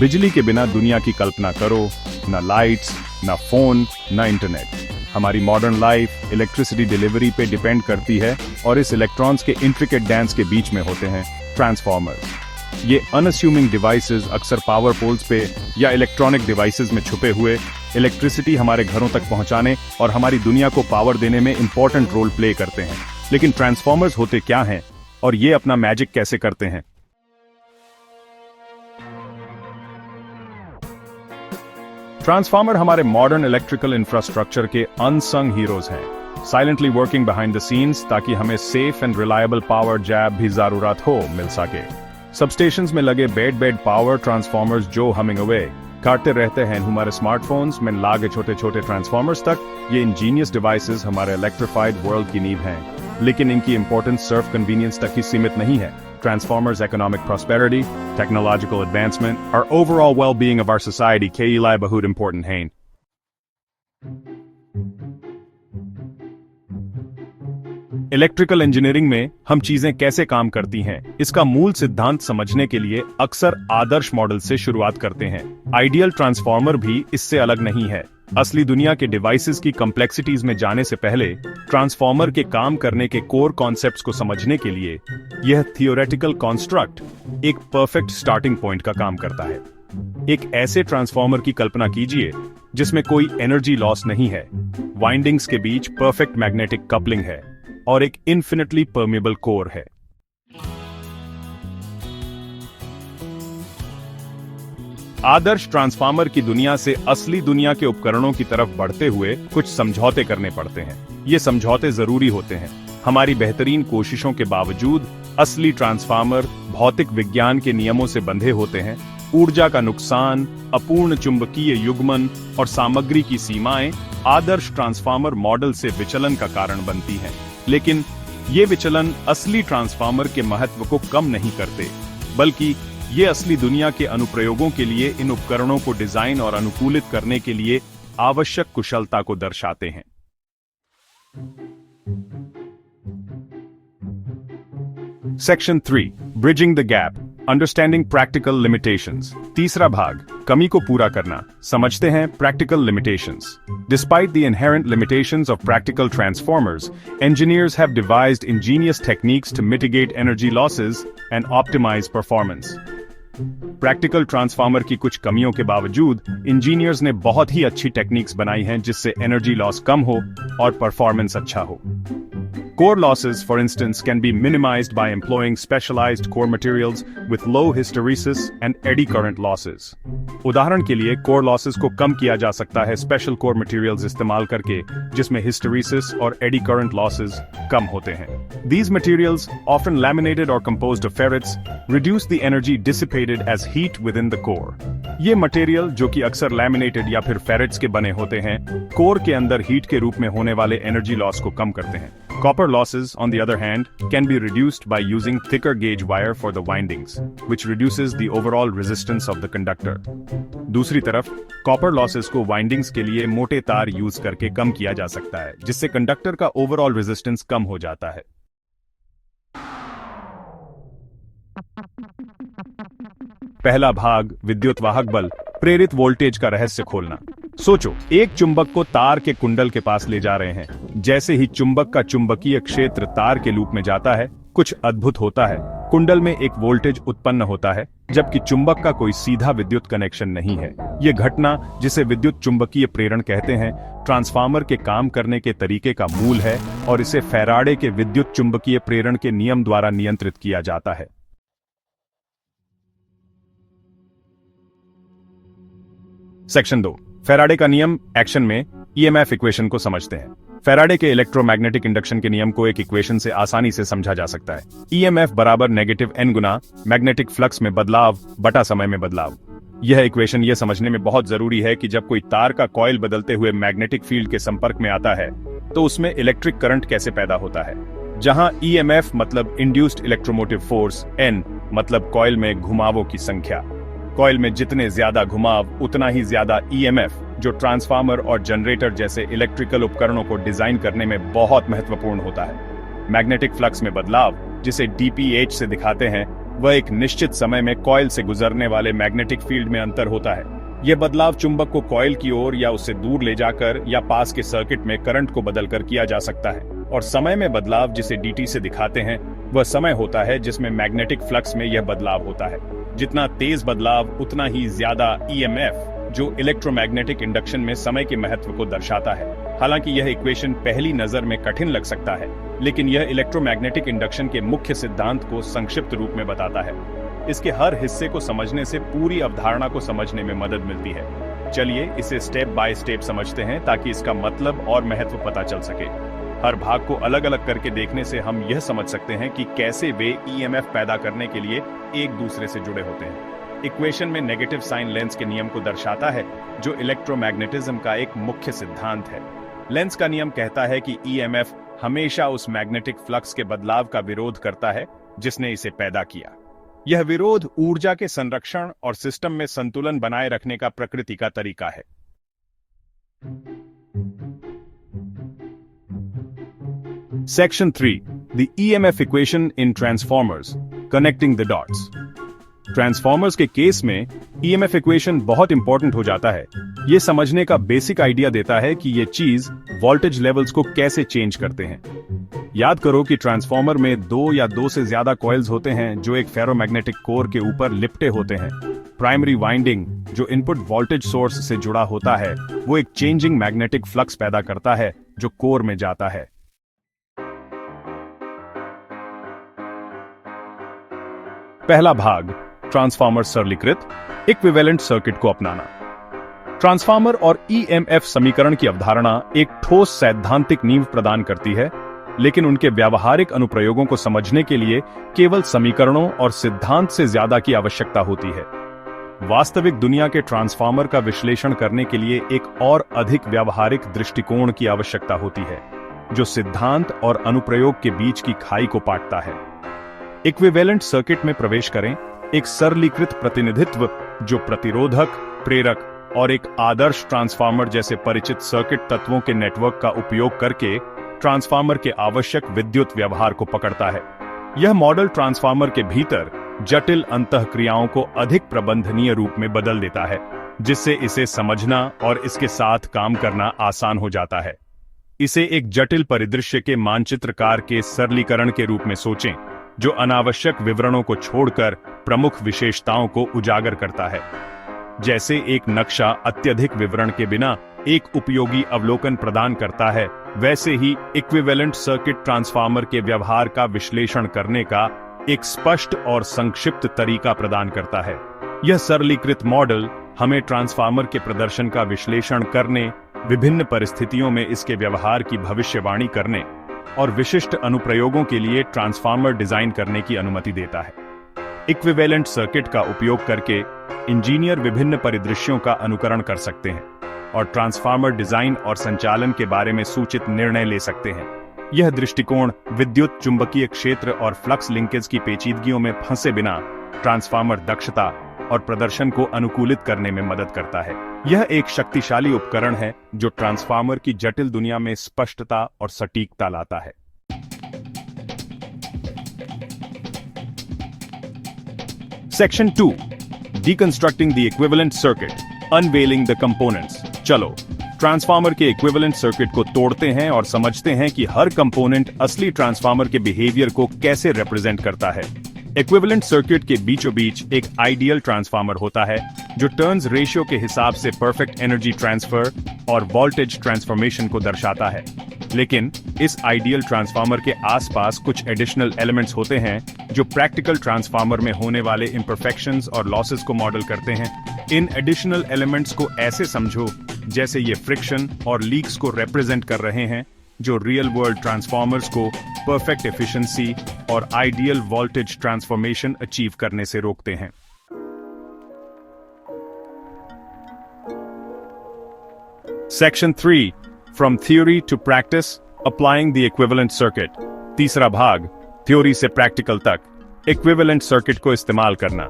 बिजली के बिना दुनिया की कल्पना करो, न लाइट्स, न फोन, न इंटरनेट। हमारी मॉडर्न लाइफ इलेक्ट्रिसिटी डिलीवरी पे डिपेंड करती है और इस इलेक्ट्रॉन्स के इंट्रिकेट डांस के बीच में होते हैं ट्रांसफॉर्मर्स। ये अनअस्यूमिंग डिवाइसेस अक्सर पावर पोल्स पे या इलेक्ट्रॉनिक डिवाइसेस में छुपे हुए इलेक्ट्रिसिटी हमारे घरों तक पहुंचाने और हमारी दुनिया को पावर देने में इंपॉर्टेंट रोल प्ले करते हैं। लेकिन ट्रांसफॉर्मर्स होते क्या हैं और ये अपना मैजिक कैसे करते हैं? ट्रांसफार्मर हमारे मॉडर्न इलेक्ट्रिकल इंफ्रास्ट्रक्चर के अनसंग हीरोज हैं, silently working behind the scenes ताकि हमें सेफ एंड रिलायबल पावर जब भी जरूरत हो मिल सके। सबस्टेशंस में लगे बेड पावर ट्रांसफार्मर्स जो हमिंग अवे काटते रहते हैं हमारे स्मार्टफोन्स में लागे छोटे छोटे ट्रांसफार्मर्स तक। ये इंजीनियस डिवाइसेस हमारे इलेक्ट्रिफाइड वर्ल्ड की नींव हैं, लेकिन इनकी इंपॉर्टेंस सिर्फ कन्वीनियंस तक ही सीमित नहीं है। Transformers' economic prosperity, technological advancement, our overall well-being of our society ke liye bahut important hain. Electrical engineering में हम चीजें कैसे काम करती हैं, इसका मूल सिद्धांत समझने के लिए अक्सर आदर्श मॉडल से शुरुआत करते हैं। आइडियल ट्रांसफार्मर भी इससे अलग नहीं है। असली दुनिया के डिवाइसेस की कॉम्प्लेक्सिटीज में जाने से पहले ट्रांसफार्मर के काम करने के कोर कॉन्सेप्ट्स को समझने के लिए यह थियोरेटिकल कॉन्स्ट्रक्ट एक परफेक्ट स्टार्टिंग पॉइंट का काम करता है। एक ऐसे ट्रांसफार्मर की कल्पना कीजिए जिसमें कोई एनर्जी लॉस नहीं है, वाइंडिंग्स के बीच परफेक्ट मैग्नेटिक कपलिंग है और एक इन्फिनिटली परमेबल कोर है। आदर्श ट्रांसफार्मर की दुनिया से असली दुनिया के उपकरणों की तरफ बढ़ते हुए कुछ समझौते करने पड़ते हैं। ये समझौते जरूरी होते हैं। हमारी बेहतरीन कोशिशों के बावजूद असली ट्रांसफार्मर भौतिक विज्ञान के नियमों से बंधे होते हैं। ऊर्जा का नुकसान, अपूर्ण चुंबकीय युग्मन और सामग्री की सीमाएं आदर्श ट्रांसफार्मर मॉडल से विचलन का कारण बनती हैं। लेकिन ये विचलन असली ट्रांसफार्मर के महत्व को कम नहीं करते, बल्कि ये असली दुनिया के अनुप्रयोगों के लिए इन उपकरणों को डिजाइन और अनुकूलित करने के लिए आवश्यक कुशलता को दर्शाते हैं। Section 3, bridging the gap, understanding practical limitations. तीसरा भाग, कमी को पूरा करना। समझते हैं practical limitations. Despite the inherent limitations of practical transformers, engineers have devised ingenious techniques to mitigate energy losses and optimize performance. Practical transformer की कुछ कमियों के बावजूद इंजीनियर्स ने बहुत ही अच्छी टेक्निक्स बनाई हैं जिससे एनर्जी लॉस कम हो और परफॉर्मेंस अच्छा हो। Core losses, for instance, can be minimized by employing specialized core materials with low hysteresis and eddy current losses. उदाहरण के लिए core losses को कम किया जा सकता है स्पेशल core materials इस्तेमाल करके जिसमें hysteresis और eddy current losses कम होते हैं। These materials, often laminated or composed of ferrits, reduce the energy dissipated as heat within the core. ये मटेरियल जो कि अक्सर लैमिनेटेड या फिर फेरेट्स के बने होते हैं, कोर के अंदर हीट के रूप में होने वाले एनर्जी लॉस को कम करते हैं। Copper losses, on the other hand, can be reduced by using thicker gauge wire for the windings, which reduces the overall resistance of the conductor. दूसरी तरफ, copper losses को windings के लिए मोटे तार यूज करके कम किया जा सकता है, जिससे कंडक्टर का ओवरऑल रेजिस्टेंस कम हो जाता है। पहला भाग, विद्युत वाहक बल, प्रेरित वोल्टेज का रहस्य खोलना। सोचो, एक चुंबक को तार के कुंडल के पास ले जा रहे हैं। जैसे ही चुंबक का चुंबकीय क्षेत्र तार के लूप में जाता है, कुछ अद्भुत होता है। कुंडल में एक वोल्टेज उत्पन्न होता है, जबकि चुंबक का कोई सीधा विद्युत कनेक्शन नहीं है। यह घटना, जिसे विद्युत चुंबकीय प्रेरण कहते हैं, ट्रांसफार्मर के काम करने के तरीके का मूल है और इसे फैराडे के विद्युत चुंबकीय प्रेरण के नियम द्वारा नियंत्रित किया जाता है। सेक्शन 2, फैराडे का नियम एक्शन में ईएमएफ इक्वेशन को समझते हैं। फैराडे के इलेक्ट्रोमैग्नेटिक इंडक्शन के नियम को एक इक्वेशन से आसानी से समझा जा सकता है। ईएमएफ बराबर नेगेटिव n गुना मैग्नेटिक फ्लक्स में बदलाव बटा समय में बदलाव। यह इक्वेशन यह समझने में बहुत जरूरी है कि जब कोई तार का कॉइल बदलते हुए मैग्नेटिक फील्ड के संपर्क में आता है तो उसमें इलेक्ट्रिक करंट कैसे पैदा होता है। जहां ईएमएफ मतलब इंड्यूस्ड इलेक्ट्रोमोटिव फोर्स, n मतलब कॉइल में घुमावों की संख्या। कॉइल में जितने ज्यादा घुमाव उतना ही ज्यादा ईएमएफ, जो ट्रांसफार्मर और जनरेटर जैसे इलेक्ट्रिकल उपकरणों को डिजाइन करने में बहुत महत्वपूर्ण होता है। मैग्नेटिक फ्लक्स में बदलाव, जिसे डीपीएच से दिखाते हैं, वह एक निश्चित समय में कॉइल से गुजरने वाले मैग्नेटिक फील्ड में अंतर होता है। यह बदलाव चुंबक को कॉइल की ओर या उससे दूर ले जाकर या पास के सर्किट में करंट को बदलकर किया जा सकता है। और समय में बदलाव जिसे dt से दिखाते हैं, वह समय होता है जिसमें मैग्नेटिक फ्लक्स में यह बदलाव होता है। जितना तेज बदलाव उतना ही ज्यादा EMF, जो इलेक्ट्रोमैग्नेटिक इंडक्शन में समय के महत्व को दर्शाता है। हालांकि यह इक्वेशन पहली नजर में कठिन लग सकता है, लेकिन यह इलेक्ट्रोमैग्नेटिक इंडक्शन के मुख्य सिद्धांत को संक्षिप्त रूप में बताता है। इसके हर हिस्से को समझने से पूरी अवधारणा को समझने में मदद मिलती है। चलिए इसे स्टेप बाय स्टेप समझते हैं ताकि इसका मतलब और महत्व पता चल सके। हर भाग को अलग अलग करके देखने से हम यह समझ सकते हैं कि कैसे वे EMF पैदा करने के लिए एक दूसरे से जुड़े होते हैं। इक्वेशन में नेगेटिव साइन लेंस के नियम को दर्शाता है, जो इलेक्ट्रोमैग्नेटिज्म का एक मुख्य सिद्धांत है। लेंस का नियम कहता है कि EMF हमेशा उस मैग्नेटिक फ्लक्स के बदलाव का विरोध करता है जिसने इसे पैदा किया। यह विरोध ऊर्जा के संरक्षण और सिस्टम में संतुलन बनाए रखने का प्रकृति का तरीका है। Section 3. The EMF equation in transformers. Connecting the dots. Transformers के केस में EMF इक्वेशन बहुत इंपॉर्टेंट हो जाता है। ये समझने का बेसिक आइडिया देता है कि ये चीज वोल्टेज लेवल्स को कैसे चेंज करते हैं। याद करो कि ट्रांसफॉर्मर में दो या दो से ज्यादा कॉइल्स होते हैं जो एक फेरोमैग्नेटिक कोर के ऊपर लिपटे होते हैं। प्राइमरी वाइंडिंग, जो इनपुट वोल्टेज सोर्स से जुड़ा होता है, वो एक चेंजिंग मैग्नेटिक फ्लक्स पैदा करता है जो कोर में जाता है। पहला भाग, ट्रांसफार्मर सरलीकृत इक्विवेलेंट सर्किट को अपनाना। ट्रांसफार्मर और EMF समीकरण की अवधारणा एक ठोस सैद्धांतिक नींव प्रदान करती है, लेकिन उनके व्यावहारिक अनुप्रयोगों को समझने के लिए केवल समीकरणों और सिद्धांत से ज्यादा की आवश्यकता होती है। वास्तविक दुनिया के ट्रांसफार्मर का विश्लेषण करने के लिए एक और अधिक व्यावहारिक दृष्टिकोण की आवश्यकता होती है, जो सिद्धांत और अनुप्रयोग के बीच की खाई को पाटता है। इक्विवेलेंट सर्किट में प्रवेश करें। एक सरलीकृत प्रतिनिधित्व जो प्रतिरोधक, प्रेरक और एक आदर्श ट्रांसफार्मर जैसे परिचित सर्किट तत्वों के नेटवर्क का उपयोग करके ट्रांसफार्मर के आवश्यक विद्युत व्यवहार को पकड़ता है। यह मॉडल ट्रांसफार्मर के भीतर जटिल अंतःक्रियाओं को अधिक प्रबंधनीय रूप में बदल देता है, जिससे इसे समझना और इसके साथ काम करना आसान हो जाता है। इसे एक जटिल परिदृश्य के मानचित्रकार के सरलीकरण के रूप में सोचें, जो अनावश्यक विवरणों को छोड़कर प्रमुख विशेषताओं को उजागर करता है। जैसे एक नक्शा अत्यधिक विवरण के बिना एक उपयोगी अवलोकन प्रदान करता है, वैसे ही इक्विवेलेंट सर्किट ट्रांसफार्मर के व्यवहार का विश्लेषण करने का एक स्पष्ट और संक्षिप्त तरीका प्रदान करता है। यह सरलीकृत मॉडल हमें ट्रांसफार्मर के प्रदर्शन का विश्लेषण करने, विभिन्न परिस्थितियों में इसके व्यवहार की भविष्यवाणी करने और विशिष्ट अनुप्रयोगों के लिए ट्रांसफार्मर डिजाइन करने की अनुमति देता है। इक्विवेलेंट सर्किट का उपयोग करके इंजीनियर विभिन्न परिदृश्यों का अनुकरण कर सकते हैं और ट्रांसफार्मर डिजाइन और संचालन के बारे में सूचित निर्णय ले सकते हैं। यह दृष्टिकोण विद्युत चुंबकीय क्षेत्र और फ्लक्स लिंकेज की पेचीदगियों में फंसे बिना ट्रांसफार्मर दक्षता और प्रदर्शन को अनुकूलित करने में मदद करता है। यह एक शक्तिशाली उपकरण है जो ट्रांसफार्मर की जटिल दुनिया में स्पष्टता और सटीकता लाता है। Section 2, Deconstructing the Equivalent Circuit, Unveiling the Components। चलो ट्रांसफार्मर के इक्विवेलेंट सर्किट को तोड़ते हैं और समझते हैं कि हर कंपोनेंट असली ट्रांसफार्मर के बिहेवियर को कैसे रिप्रेजेंट करता है। इक्विवेलेंट सर्किट के बीचों बीच एक आइडियल ट्रांसफार्मर होता है जो टर्न्स रेशियो के हिसाब से परफेक्ट एनर्जी ट्रांसफर और वोल्टेज ट्रांसफॉर्मेशन को दर्शाता है। लेकिन इस आइडियल ट्रांसफार्मर के आसपास कुछ एडिशनल एलिमेंट्स होते हैं जो प्रैक्टिकल ट्रांसफार्मर में होने वाले इम्परफेक्शंस और लॉसेस को मॉडल करते हैं। इन एडिशनल एलिमेंट्स को ऐसे समझो जैसे ये फ्रिक्शन और लीक्स को रिप्रेजेंट कर रहे हैं, जो रियल वर्ल्ड ट्रांसफार्मर्स को परफेक्ट एफिशिएंसी और आइडियल वोल्टेज ट्रांसफॉर्मेशन अचीव करने से रोकते हैं। Section 3, from theory to practice, applying the equivalent circuit. तीसरा भाग, थ्योरी से प्रैक्टिकल तक इक्विवेलेंट सर्किट को इस्तेमाल करना।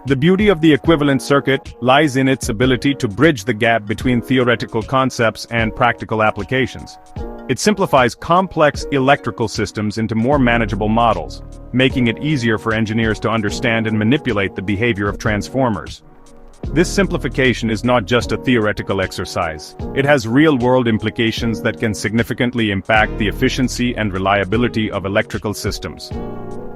The beauty of the equivalent circuit lies in its ability to bridge the gap between theoretical concepts and practical applications. It simplifies complex electrical systems into more manageable models, making it easier for engineers to understand and manipulate the behavior of transformers. This simplification is not just a theoretical exercise. It has real-world implications that can significantly impact the efficiency and reliability of electrical systems.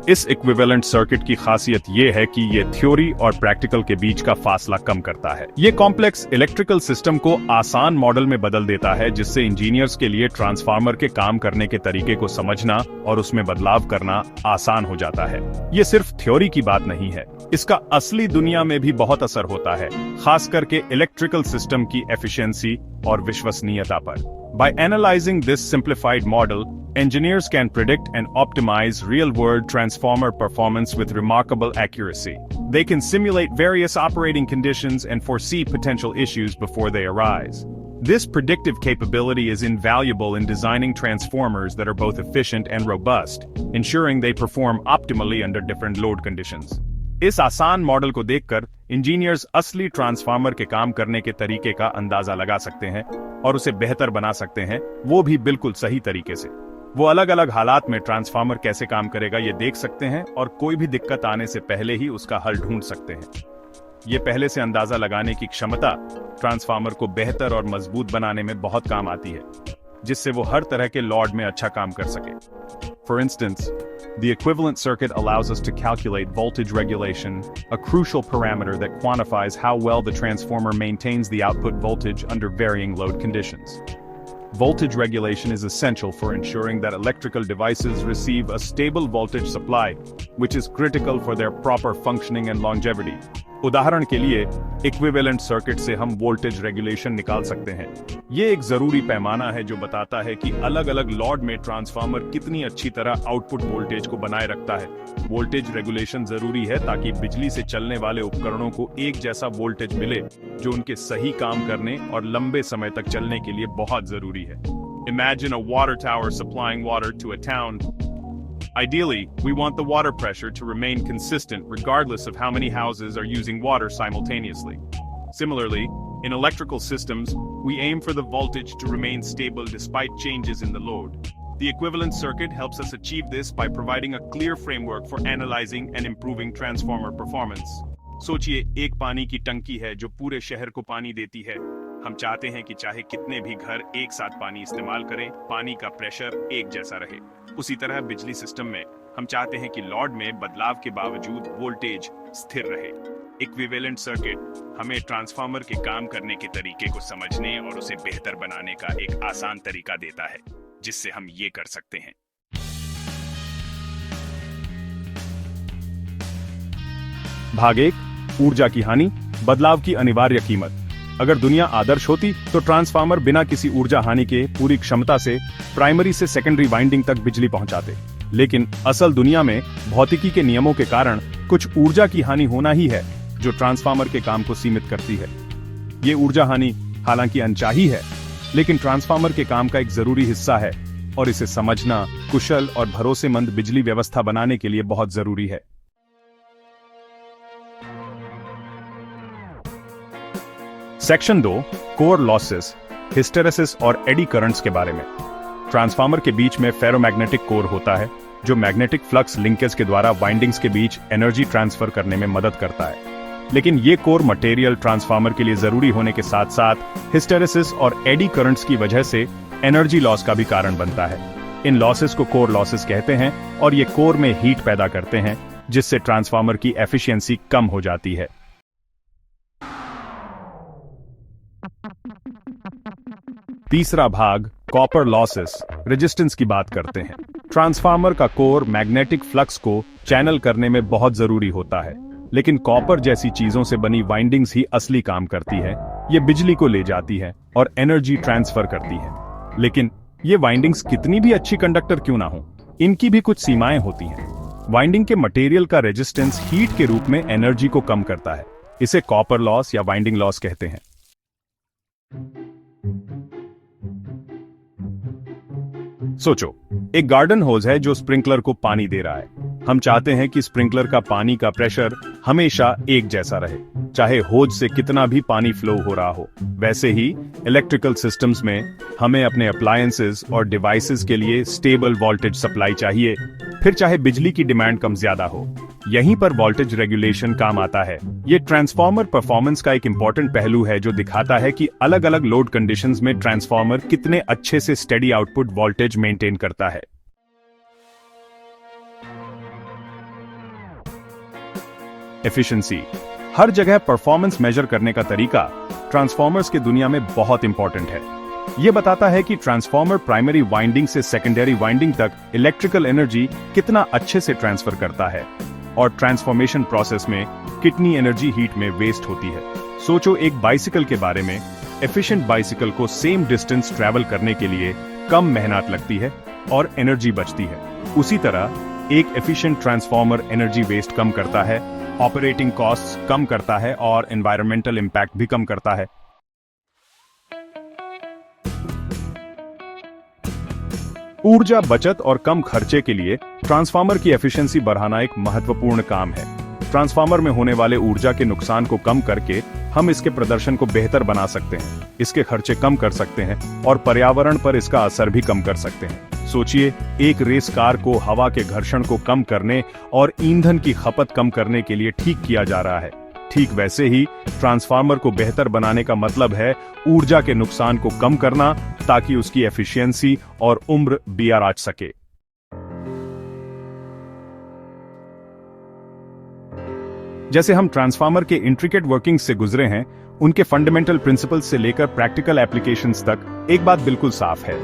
इस equivalent circuit की खासियत ये है कि ये theory और practical के बीच का फासला कम करता है। ये कॉम्प्लेक्स इलेक्ट्रिकल सिस्टम को आसान मॉडल में बदल देता है, जिससे इंजीनियर्स के लिए ट्रांसफार्मर के काम करने के तरीके को समझना और उसमें बदलाव करना आसान हो जाता है। ये सिर्फ थ्योरी की बात नहीं है, इसका असली दुनिया में भी बहुत असर होता है, खास करके इलेक्ट्रिकल सिस्टम की एफिशिएंसी और विश्वसनीयता पर। By analyzing this simplified model, engineers can predict and optimize real-world transformer performance with remarkable accuracy. They can simulate various operating conditions and foresee potential issues before they arise. This predictive capability is invaluable in designing transformers that are both efficient and robust, ensuring they perform optimally under different load conditions. इस आसान model को देखकर engineers असली transformer के काम करने के तरीके का अंदाजा लगा सकते हैं और उसे बेहतर बना सकते हैं, वो भी बिल्कुल सही तरीके से। वो अलग अलग हालात में ट्रांसफार्मर कैसे काम करेगा ये देख सकते हैं और कोई भी दिक्कत आने से पहले ही उसका हल ढूंढ सकते हैं। ये पहले से अंदाजा लगाने की क्षमता ट्रांसफार्मर को बेहतर और मजबूत बनाने में बहुत काम आती है, जिससे वो हर तरह के लोड में अच्छा काम कर सके। For instance, the equivalent circuit allows us to calculate voltage regulation, a crucial parameter that quantifies how well the transformer maintains the output voltage under varying load conditions. Voltage regulation is essential for ensuring that electrical devices receive a stable voltage supply, which is critical for their proper functioning and longevity. उदाहरण के लिए equivalent circuit से हम voltage regulation निकाल सकते हैं। ये एक जरूरी पैमाना है जो बताता है कि अलग अलग लोड में ट्रांसफार्मर कितनी अच्छी तरह आउटपुट वोल्टेज को बनाए रखता है। वोल्टेज रेगुलेशन जरूरी है ताकि बिजली से चलने वाले उपकरणों को एक जैसा वोल्टेज मिले, जो उनके सही काम करने और लंबे समय तक चलने के लिए बहुत जरूरी है। Imagine a water tower supplying water to a town. Ideally, we want the water pressure to remain consistent regardless of how many houses are using water simultaneously. Similarly, in electrical systems, we aim for the voltage to remain stable despite changes in the load. The equivalent circuit helps us achieve this by providing a clear framework for analyzing and improving transformer performance. सोचिए, एक पानी की टंकी है जो पूरे शहर को पानी देती है। हम चाहते हैं कि चाहे कितने भी घर एक साथ पानी इस्तेमाल करें, पानी का प्रेशर एक जैसा रहे। उसी तरह बिजली सिस्टम में हम चाहते हैं कि लोड में बदलाव के बावजूद वोल्टेज स्थिर रहे। इक्विवेलेंट सर्किट हमें ट्रांसफार्मर के काम करने के तरीके को समझने और उसे बेहतर बनाने का एक आसान तरीका देता है, जिससे हम ये कर सकते हैं। भाग 1, ऊर्जा की हानि, बदलाव की अनिवार्य कीमत। अगर दुनिया आदर्श होती तो ट्रांसफार्मर बिना किसी ऊर्जा हानि के पूरी क्षमता से प्राइमरी से सेकेंडरी वाइंडिंग तक बिजली पहुंचाते। लेकिन असल दुनिया में भौतिकी के नियमों के कारण कुछ ऊर्जा की हानि होना ही है जो ट्रांसफार्मर के काम को सीमित करती है। ये ऊर्जा हानि हालांकि अनचाही है, लेकिन ट्रांसफार्मर के काम का एक जरूरी हिस्सा है और इसे समझना कुशल और भरोसेमंद बिजली व्यवस्था बनाने के लिए बहुत जरूरी है। सेक्शन 2, कोर लॉसेस, हिस्टेरेसिस और एडी करंट्स के बारे में। ट्रांसफार्मर के बीच में फेरोमैग्नेटिक कोर होता है जो मैग्नेटिक फ्लक्स लिंकेज के द्वारा वाइंडिंग्स के बीच एनर्जी ट्रांसफर करने में मदद करता है। लेकिन ये कोर मटेरियल ट्रांसफार्मर के लिए जरूरी होने के साथ साथ हिस्टेरेसिस और एडी करंट्स की वजह से एनर्जी लॉस का भी कारण बनता है। इन लॉसेस को कोर लॉसेस कहते हैं और ये कोर में हीट पैदा करते हैं, जिससे ट्रांसफार्मर की एफिशिएंसी कम हो जाती है। तीसरा भाग, कॉपर लॉसेस, रेजिस्टेंस की बात करते हैं। ट्रांसफार्मर का कोर मैग्नेटिक फ्लक्स को चैनल करने में बहुत जरूरी होता है, लेकिन कॉपर जैसी चीजों से बनी वाइंडिंग्स ही असली काम करती है। ये बिजली को ले जाती है और एनर्जी ट्रांसफर करती है। लेकिन ये वाइंडिंग्स कितनी भी अच्छी कंडक्टर क्यों ना हो, इनकी भी कुछ सीमाएं होती हैं। वाइंडिंग के मटेरियल का रेजिस्टेंस हीट के रूप में एनर्जी को कम करता है। इसे कॉपर लॉस या वाइंडिंग लॉस कहते हैं। सोचो, एक गार्डन होज है जो स्प्रिंकलर को पानी दे रहा है। हम चाहते हैं कि स्प्रिंकलर का पानी का प्रेशर हमेशा एक जैसा रहे, चाहे होज से कितना भी पानी फ्लो हो रहा हो। वैसे ही इलेक्ट्रिकल सिस्टम्स में हमें अपने अप्लायंसेस और डिवाइसेस के लिए स्टेबल वोल्टेज सप्लाई चाहिए, फिर चाहे बिजली की डिमांड कम ज्यादा हो। यहीं पर वोल्टेज रेगुलेशन काम आता है। ये ट्रांसफार्मर परफॉर्मेंस का एक इंपॉर्टेंट पहलू है जो दिखाता है कि अलग अलग लोड कंडीशंस में ट्रांसफार्मर कितने अच्छे से स्टेडी आउटपुट वोल्टेज मेंटेन करता है। एफिशिएंसी, हर जगह परफॉर्मेंस मेजर करने का तरीका ट्रांसफार्मर्स की दुनिया में बहुत इंपॉर्टेंट है। यह बताता है कि ट्रांसफार्मर प्राइमरी वाइंडिंग से सेकेंडरी वाइंडिंग तक इलेक्ट्रिकल एनर्जी कितना अच्छे से ट्रांसफर करता है और ट्रांसफॉर्मेशन प्रोसेस में कितनी एनर्जी हीट में वेस्ट होती है। सोचो एक बाइसिकल के बारे में। एफिशिएंट बाइसिकल को सेम डिस्टेंस ट्रैवल करने के लिए कम मेहनत लगती है और एनर्जी बचती है। उसी तरह एक एफिशिएंट ट्रांसफार्मर एनर्जी वेस्ट कम करता है, ऑपरेटिंग कॉस्ट्स कम करता है और एनवायरमेंटल इंपैक्ट भी कम करता है। ऊर्जा बचत और कम खर्चे के लिए ट्रांसफार्मर की एफिशिएंसी बढ़ाना एक महत्वपूर्ण काम है। ट्रांसफार्मर में होने वाले ऊर्जा के नुकसान को कम करके हम इसके प्रदर्शन को बेहतर बना सकते हैं, इसके खर्चे कम कर सकते हैं और पर्यावरण पर इसका असर भी कम कर सकते हैं। सोचिए, एक रेस कार को हवा के घर्षण को कम करने और ईंधन की खपत कम करने के लिए ठीक किया जा रहा है। ठीक वैसे ही ट्रांसफार्मर को बेहतर बनाने का मतलब है ऊर्जा के नुकसान को कम करना, ताकि उसकी एफिशिएंसी और उम्र बियार सके। जैसे हम ट्रांसफार्मर के इंट्रिकेट वर्किंग्स से गुजरे हैं, उनके फंडामेंटल प्रिंसिपल्स से लेकर प्रैक्टिकल एप्लीकेशंस तक, एक बात बिल्कुल साफ है,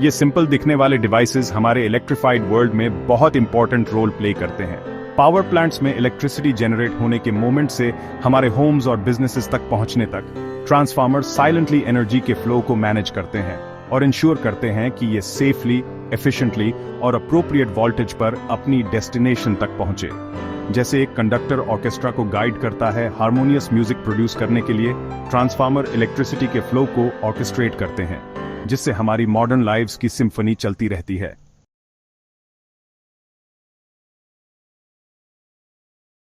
ये सिंपल दिखने वाले डिवाइसेस हमारे इलेक्ट्रिफाइड वर्ल्ड में बहुत इंपॉर्टेंट रोल प्ले करते हैं। पावर प्लांट्स में इलेक्ट्रिसिटी जनरेट होने के मोमेंट से हमारे होम्स और बिजनेसेस तक पहुंचने तक, ट्रांसफार्मर साइलेंटली एनर्जी के फ्लो को मैनेज करते हैं और इंश्योर करते हैं कि ये सेफली, एफिशिएंटली और अप्रोप्रिएट वोल्टेज पर अपनी डेस्टिनेशन तक पहुंचे। जैसे एक कंडक्टर ऑर्केस्ट्रा को गाइड करता है हार्मोनियस म्यूजिक प्रोड्यूस करने के लिए, ट्रांसफार्मर इलेक्ट्रिसिटी के फ्लो को ऑर्केस्ट्रेट करते हैं, जिससे हमारी मॉडर्न लाइव्स की सिम्फनी चलती रहती है।